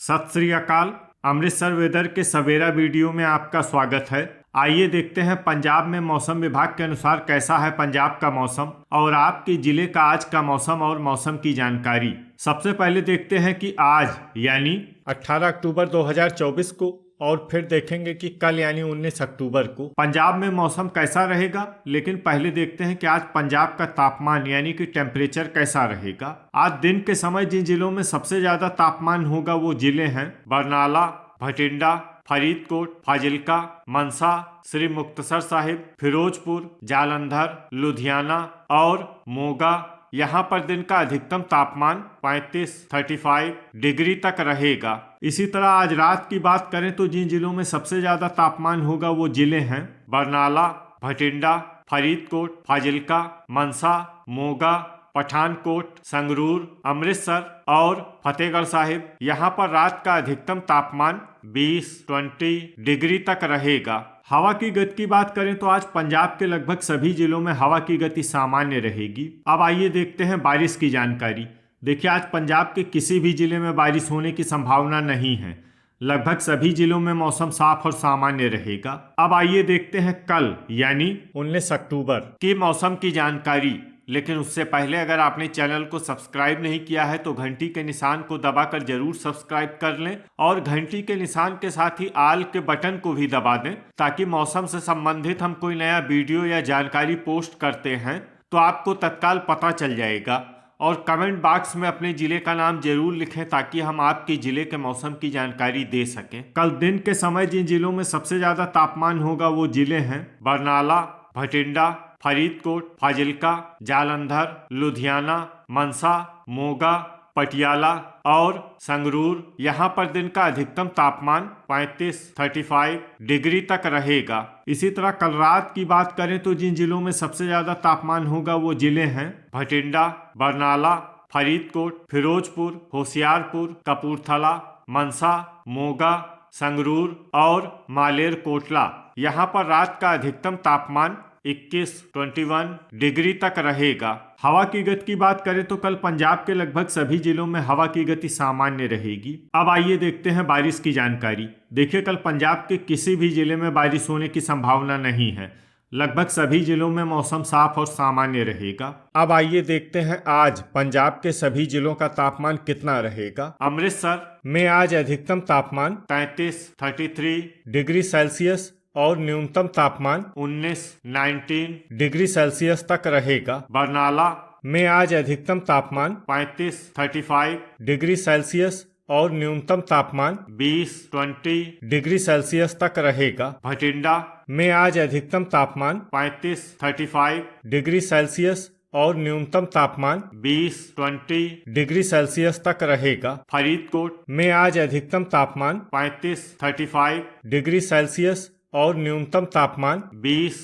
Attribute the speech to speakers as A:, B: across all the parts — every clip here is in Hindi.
A: सत श्री अकाल। अमृतसर वेदर के सवेरा वीडियो में आपका स्वागत है। आइए देखते हैं पंजाब में मौसम विभाग के अनुसार कैसा है पंजाब का मौसम और आपके जिले का आज का मौसम और मौसम की जानकारी। सबसे पहले देखते हैं कि आज यानी 18 अक्टूबर 2024 को और फिर देखेंगे कि कल यानी 19 अक्टूबर को पंजाब में मौसम कैसा रहेगा। लेकिन पहले देखते हैं कि आज पंजाब का तापमान यानी कि टेम्परेचर कैसा रहेगा। आज दिन के समय जिन जिलों में सबसे ज्यादा तापमान होगा वो जिले हैं बरनाला, भटिंडा, फरीदकोट, फाजिल्का, मनसा, श्री मुक्तसर साहिब, फिरोजपुर, जालंधर, लुधियाना और मोगा। यहाँ पर दिन का अधिकतम तापमान 35 डिग्री तक रहेगा। इसी तरह आज रात की बात करें तो जिन जिलों में सबसे ज्यादा तापमान होगा वो जिले हैं बरनाला, भटिंडा, फरीदकोट, फाजिल्का, मनसा, मोगा, पठानकोट, संगरूर, अमृतसर और फतेहगढ़ साहिब। यहाँ पर रात का अधिकतम तापमान 20 डिग्री तक रहेगा। हवा की गति की बात करें तो आज पंजाब के लगभग सभी जिलों में हवा की गति सामान्य रहेगी। अब आइए देखते हैं बारिश की जानकारी। देखिए, आज पंजाब के किसी भी जिले में बारिश होने की संभावना नहीं है। लगभग सभी जिलों में मौसम साफ और सामान्य रहेगा। अब आइए देखते हैं कल यानी 19 अक्टूबर की मौसम की जानकारी। लेकिन उससे पहले अगर आपने चैनल को सब्सक्राइब नहीं किया है तो घंटी के निशान को दबाकर जरूर सब्सक्राइब कर लें और घंटी के निशान के साथ ही आल के बटन को भी दबा दें ताकि मौसम से संबंधित हम कोई नया वीडियो या जानकारी पोस्ट करते हैं तो आपको तत्काल पता चल जाएगा। और कमेंट बॉक्स में अपने जिले का नाम जरूर लिखें ताकि हम आपके जिले के मौसम की जानकारी दे सकें। कल दिन के समय जिन जिलों में सबसे ज्यादा तापमान होगा वो जिले हैं बरनाला, भटिंडा, फरीदकोट, फाजिल्का, जालंधर, लुधियाना, मनसा, मोगा, पटियाला और संगरूर। यहाँ पर दिन का अधिकतम तापमान 35 डिग्री तक रहेगा। इसी तरह कल रात की बात करें तो जिन जिलों में सबसे ज्यादा तापमान होगा वो जिले हैं भटिंडा, बरनाला, फरीदकोट, फिरोजपुर, होशियारपुर, कपूरथला, मनसा, मोगा, संगरूर और मालेरकोटला। यहाँ पर रात का अधिकतम तापमान 21 डिग्री तक रहेगा। हवा की गति की बात करें तो कल पंजाब के लगभग सभी जिलों में हवा की गति सामान्य रहेगी। अब आइए देखते हैं बारिश की जानकारी। देखिए, कल पंजाब के किसी भी जिले में बारिश होने की संभावना नहीं है। लगभग सभी जिलों में मौसम साफ और सामान्य रहेगा। अब आइए देखते हैं आज पंजाब के सभी जिलों का तापमान कितना रहेगा। अमृतसर में आज अधिकतम तापमान 33 डिग्री सेल्सियस और न्यूनतम तापमान 19 डिग्री सेल्सियस तक रहेगा। बरनाला में आज अधिकतम तापमान 35 डिग्री सेल्सियस और न्यूनतम तापमान 20 डिग्री सेल्सियस तक रहेगा। भटिंडा में आज अधिकतम तापमान 35 डिग्री सेल्सियस और न्यूनतम तापमान 20 डिग्री सेल्सियस तक रहेगा। फरीदकोट में आज अधिकतम तापमान 35 डिग्री सेल्सियस और न्यूनतम तापमान 20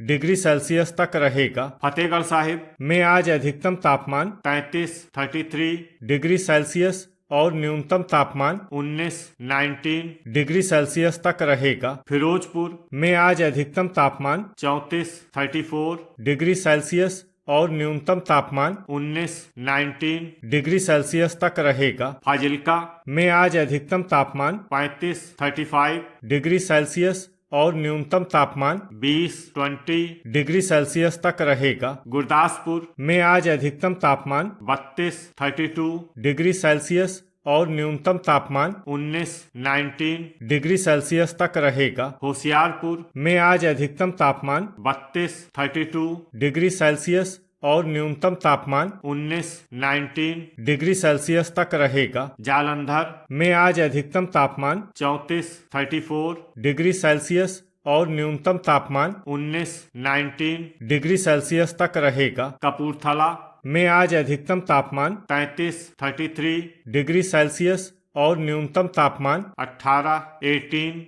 A: डिग्री सेल्सियस तक रहेगा। फतेहगढ़ साहिब में आज अधिकतम तापमान 33 डिग्री सेल्सियस और न्यूनतम तापमान 19 डिग्री सेल्सियस तक रहेगा। फिरोजपुर में आज अधिकतम तापमान 34 डिग्री सेल्सियस और न्यूनतम तापमान 19 डिग्री सेल्सियस तक रहेगा। फाजिल्का में आज अधिकतम तापमान 35 डिग्री सेल्सियस और न्यूनतम तापमान 20 डिग्री सेल्सियस तक रहेगा। गुरदासपुर में आज अधिकतम तापमान 32 डिग्री सेल्सियस और न्यूनतम तापमान 19 डिग्री सेल्सियस तक रहेगा। होशियारपुर में आज अधिकतम तापमान 32 डिग्री सेल्सियस और न्यूनतम तापमान 19 डिग्री सेल्सियस तक रहेगा। जालंधर में आज अधिकतम तापमान 34 डिग्री सेल्सियस और न्यूनतम तापमान 19 डिग्री सेल्सियस तक रहेगा। कपूरथला में आज अधिकतम तापमान 33 डिग्री सेल्सियस और न्यूनतम तापमान 18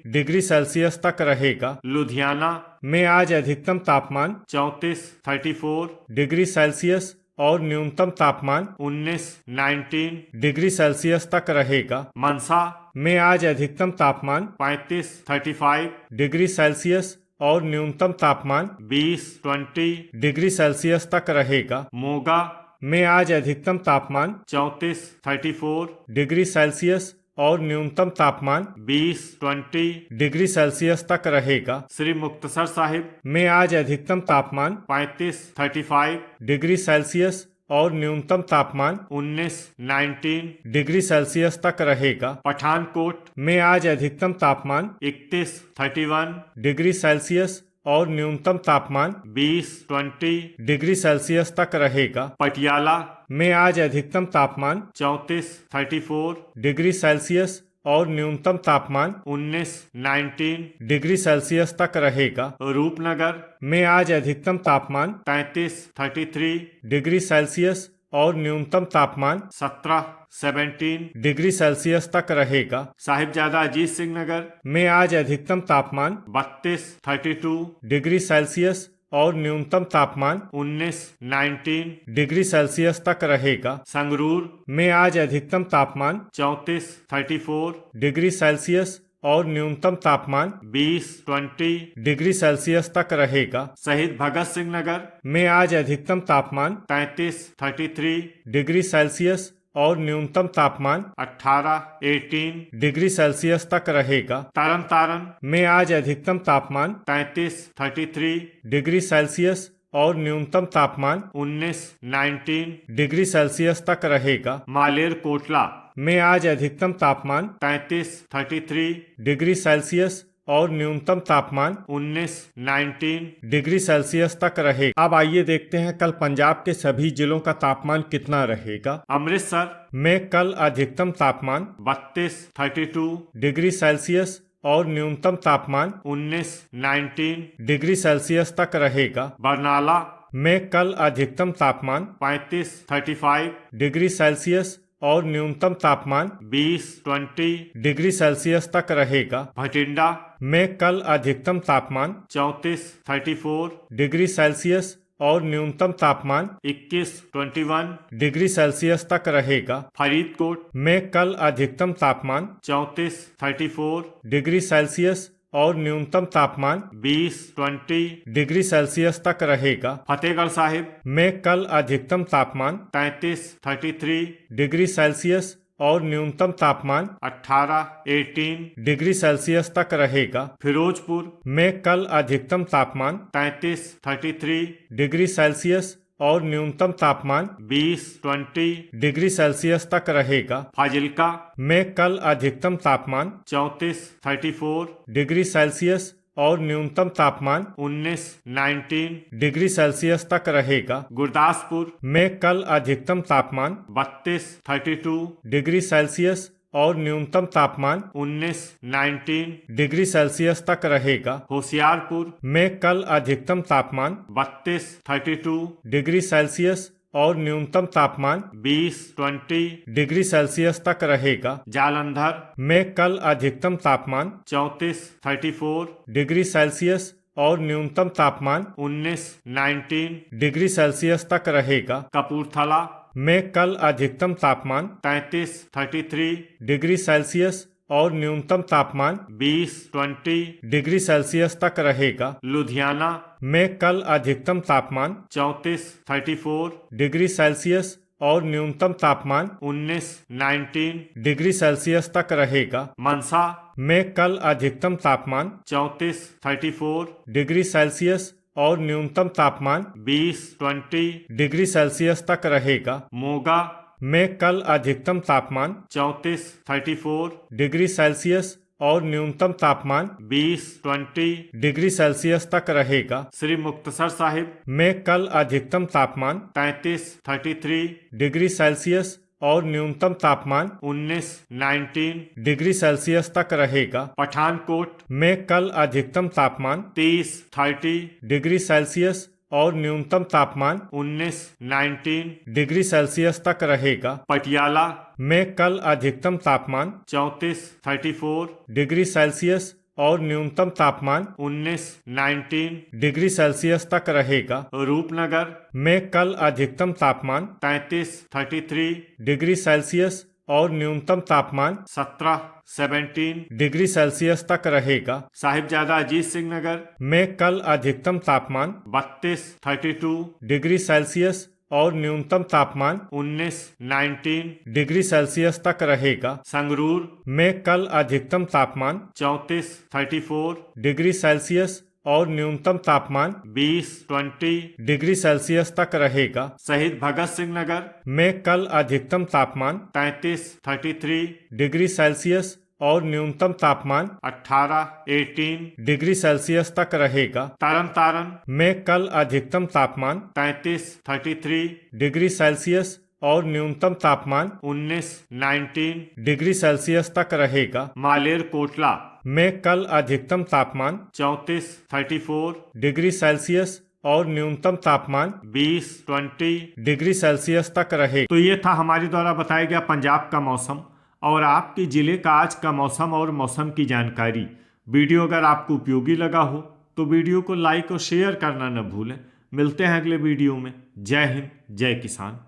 A: डिग्री सेल्सियस तक रहेगा। लुधियाना में आज अधिकतम तापमान 34 डिग्री सेल्सियस और न्यूनतम तापमान 19 डिग्री सेल्सियस तक रहेगा। मनसा में आज अधिकतम तापमान 35 डिग्री सेल्सियस और न्यूनतम तापमान 20 डिग्री सेल्सियस तक रहेगा। मोगा में आज अधिकतम तापमान 34 डिग्री सेल्सियस और न्यूनतम तापमान 20 डिग्री सेल्सियस तक रहेगा। श्री मुक्तसर साहिब में आज अधिकतम तापमान 35 डिग्री सेल्सियस और न्यूनतम तापमान 19 डिग्री सेल्सियस तक रहेगा। पठानकोट में आज अधिकतम तापमान 31 डिग्री सेल्सियस और न्यूनतम तापमान 20 डिग्री सेल्सियस तक रहेगा। पटियाला में आज अधिकतम तापमान 34 डिग्री सेल्सियस और न्यूनतम तापमान 19 डिग्री सेल्सियस तक रहेगा। रूपनगर में आज अधिकतम तापमान 33 डिग्री सेल्सियस और न्यूनतम तापमान 17 डिग्री सेल्सियस तक रहेगा। साहिबजादा अजीत सिंह नगर में आज अधिकतम तापमान 32 डिग्री सेल्सियस और न्यूनतम तापमान 19 डिग्री सेल्सियस तक रहेगा। संगरूर में आज अधिकतम तापमान 34 डिग्री सेल्सियस और न्यूनतम तापमान 20 डिग्री सेल्सियस तक रहेगा। शहीद भगत सिंह नगर में आज अधिकतम तापमान 33 डिग्री सेल्सियस और न्यूनतम तापमान 18 डिग्री सेल्सियस तक रहेगा। तरन तारण में आज अधिकतम तापमान 33 डिग्री सेल्सियस और न्यूनतम तापमान 19 डिग्री सेल्सियस तक रहेगा। मालेर कोटला में आज अधिकतम तापमान 33 डिग्री सेल्सियस और न्यूनतम तापमान 19 डिग्री सेल्सियस तक रहेगा। अब आइए देखते हैं कल पंजाब के सभी जिलों का तापमान कितना रहेगा। अमृतसर में कल अधिकतम तापमान 32 डिग्री सेल्सियस और न्यूनतम तापमान 19 डिग्री सेल्सियस तक रहेगा। बरनाला में कल अधिकतम तापमान 35 डिग्री सेल्सियस और न्यूनतम तापमान 20 डिग्री सेल्सियस तक रहेगा। भटिंडा में कल अधिकतम तापमान 34 डिग्री सेल्सियस और न्यूनतम तापमान 21 डिग्री सेल्सियस तक रहेगा। फरीदकोट में कल अधिकतम तापमान 34 डिग्री सेल्सियस और न्यूनतम तापमान 20 डिग्री सेल्सियस तक रहेगा। फतेहगढ़ साहिब में कल अधिकतम तापमान 33 डिग्री सेल्सियस और न्यूनतम तापमान 18 डिग्री सेल्सियस तक रहेगा। फिरोजपुर में कल अधिकतम तापमान 33 डिग्री सेल्सियस और न्यूनतम तापमान 20 डिग्री सेल्सियस तक रहेगा। फाजिल्का में कल अधिकतम तापमान 34 डिग्री सेल्सियस और न्यूनतम तापमान 19 डिग्री सेल्सियस तक रहेगा। गुरदासपुर में कल अधिकतम तापमान 32 डिग्री सेल्सियस और न्यूनतम तापमान 19 डिग्री सेल्सियस तक रहेगा। होशियारपुर में कल अधिकतम तापमान 32 डिग्री सेल्सियस और न्यूनतम तापमान 20 डिग्री सेल्सियस तक रहेगा। जालंधर में कल अधिकतम तापमान 34 डिग्री सेल्सियस और न्यूनतम तापमान 19 डिग्री सेल्सियस तक रहेगा। कपूरथला में कल अधिकतम तापमान 33 डिग्री सेल्सियस और न्यूनतम तापमान 20 डिग्री सेल्सियस तक रहेगा। लुधियाना में कल अधिकतम तापमान 34 डिग्री सेल्सियस और न्यूनतम तापमान 19 डिग्री सेल्सियस तक रहेगा। मनसा में कल अधिकतम तापमान 34 डिग्री सेल्सियस और न्यूनतम तापमान 20 डिग्री सेल्सियस तक रहेगा। मोगा में कल अधिकतम तापमान 34 डिग्री सेल्सियस और न्यूनतम तापमान 20 डिग्री सेल्सियस तक रहेगा। श्री मुक्तसर साहिब में कल अधिकतम तापमान 33 डिग्री सेल्सियस और न्यूनतम तापमान 19 डिग्री सेल्सियस तक रहेगा। पठानकोट में कल अधिकतम तापमान 30 डिग्री सेल्सियस और न्यूनतम तापमान 19 डिग्री सेल्सियस तक रहेगा। पटियाला में कल अधिकतम तापमान 34 डिग्री सेल्सियस और न्यूनतम तापमान 19 डिग्री सेल्सियस तक रहेगा। रूपनगर में कल अधिकतम तापमान 33 डिग्री सेल्सियस और न्यूनतम तापमान 17 डिग्री सेल्सियस तक रहेगा। साहिबजादा अजीत सिंह नगर में कल अधिकतम तापमान 32 डिग्री सेल्सियस और न्यूनतम तापमान 19 डिग्री सेल्सियस तक रहेगा। संगरूर में कल अधिकतम तापमान 34 डिग्री सेल्सियस और न्यूनतम तापमान 20 डिग्री सेल्सियस तक रहेगा। शहीद भगत सिंह नगर में कल अधिकतम तापमान 33 डिग्री सेल्सियस और न्यूनतम तापमान 18 डिग्री सेल्सियस तक रहेगा। तरन तारण में कल अधिकतम तापमान 33 डिग्री सेल्सियस और न्यूनतम तापमान 19 डिग्री सेल्सियस तक रहेगा। मालेर कोटला में कल अधिकतम तापमान 34 डिग्री सेल्सियस और न्यूनतम तापमान 20 डिग्री सेल्सियस तक रहेगा। तो ये था हमारे द्वारा बताया गया पंजाब का मौसम और आपके जिले का आज का मौसम और मौसम की जानकारी। वीडियो अगर आपको उपयोगी लगा हो तो वीडियो को लाइक और शेयर करना न भूलें। मिलते हैं अगले वीडियो में। जय हिंद, जय किसान।